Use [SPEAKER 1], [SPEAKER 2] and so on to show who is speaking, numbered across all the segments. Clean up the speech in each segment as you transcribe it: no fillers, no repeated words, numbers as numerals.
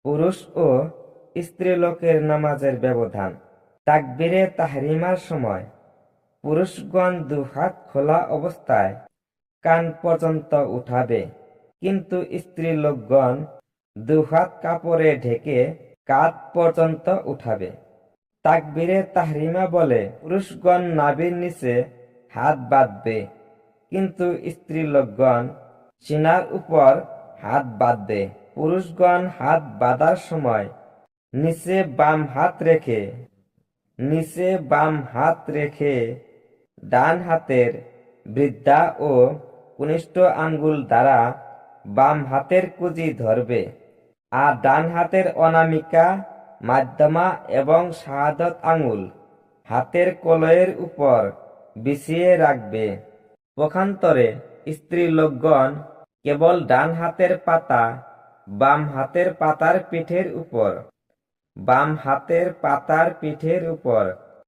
[SPEAKER 1] পুরুষ ও স্ত্রীলোকের নামাজের ব্যবধান। তাকবীরে তাহরিমার সময় পুরুষগণ দুহাত খোলা অবস্থায় কান পর্যন্ত উঠাবে, কিন্তু স্ত্রীলোকগণ দুহাত কাপড়ে ঢেকে কাঁধ পর্যন্ত উঠাবে। তাকবীরে তাহরিমা বলে পুরুষগণ নাভির নিচে হাত বাঁধবে, কিন্তু স্ত্রীলোকগণ সিনার উপর হাত বাঁধবে। পুরুষগণ হাত বাঁধার সময় নিচে বাম হাত রেখে ডান হাতের বৃদ্ধা ও কনিষ্ঠ আঙ্গুল দ্বারা বাম হাতের কুঁজি ধরবে, আর ডান হাতের অনামিকা, মাধ্যমা এবং শাহাদত আঙ্গুল হাতের কলয়ের উপর বিছিয়ে রাখবে। পক্ষান্তরে স্ত্রীলোকগণ কেবল ডান হাতের পাতা বাম হাতের পাতার পিঠের উপর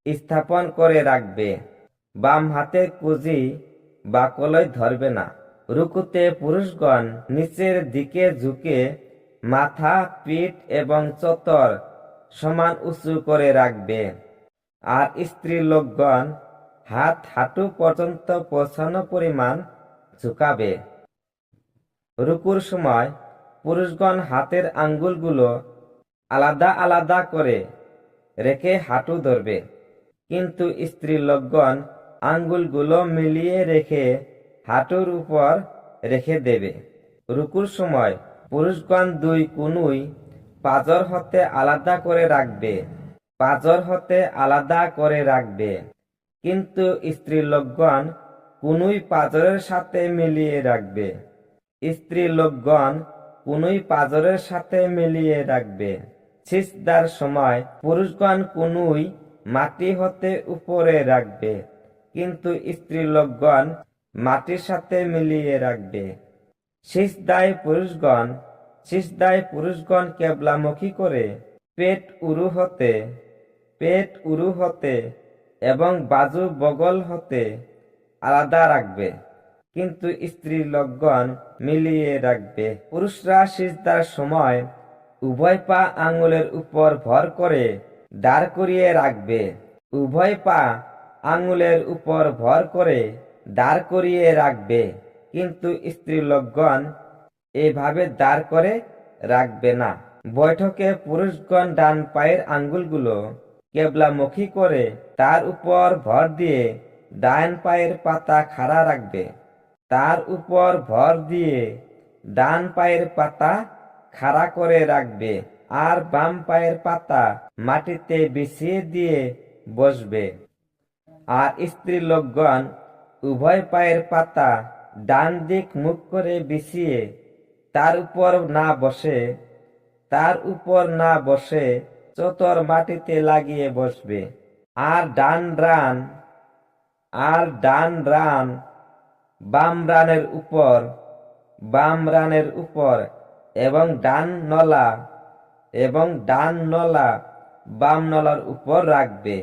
[SPEAKER 1] স্থাপন করে রাখবে। বাম হাতের কুঁজি বা কলয় ধরবে না। রুকুতে পুরুষগণ নিচের দিকে ঝুঁকে মাথা, পিঠ এবং চোতর সমান উঁচু করে রাখবে, আর স্ত্রীলোকগণ হাত হাঁটু পর্যন্ত পৌঁছানো পরিমাণ ঝুঁকাবে। রুকুর সময় পুরুষগণ হাতের আঙ্গুলগুলো আলাদা আলাদা করে রেখে হাঁটু ধরবে, কিন্তু স্ত্রীলোকগণ আঙ্গুলগুলো মিলিয়ে রেখে হাঁটুর উপর রেখে দেবে। রুকুর সময় পুরুষগণ দুই কনুই পাঁজর হতে আলাদা করে রাখবে, কিন্তু স্ত্রীলোকগণ কনুই পাঁজরের সাথে মিলিয়ে রাখবে। সিজদার সময় পুরুষগণ কনুই মাটি হতে উপরে রাখবে, কিন্তু স্ত্রীলোকগণ মাটির সাথে মিলিয়ে রাখবে। সিজদায় পুরুষগণ কেবলামুখী করে পেট উরু হতে এবং বাজু বগল হতে আলাদা রাখবে, কিন্তু স্ত্রীলোকগণ মিলিয়ে রাখবে। পুরুষরা সিজদার সময় উভয় পা আঙ্গুলের উপর ভর করে দাঁড় করিয়ে রাখবে, কিন্তু স্ত্রীলোকগণ এভাবে দাঁড় করে রাখবে না। বৈঠকে পুরুষগণ ডান পায়ের আঙ্গুলগুলো কেবলামুখী করে তার উপর ভর দিয়ে ডান পায়ের পাতা খাড়া করে রাখবে, আর বাম পায়ের পাতা মাটিতে বিছিয়ে দিয়ে বসবে। আর স্ত্রীলোকগণ উভয় পায়ের পাতা ডান দিক মুখ করে বিছিয়ে তার উপর না বসে চোতর মাটিতে লাগিয়ে বসবে। আর ডান রান বাম রানের উপর এবং ডান নলা বাম নলার উপর রাখবে।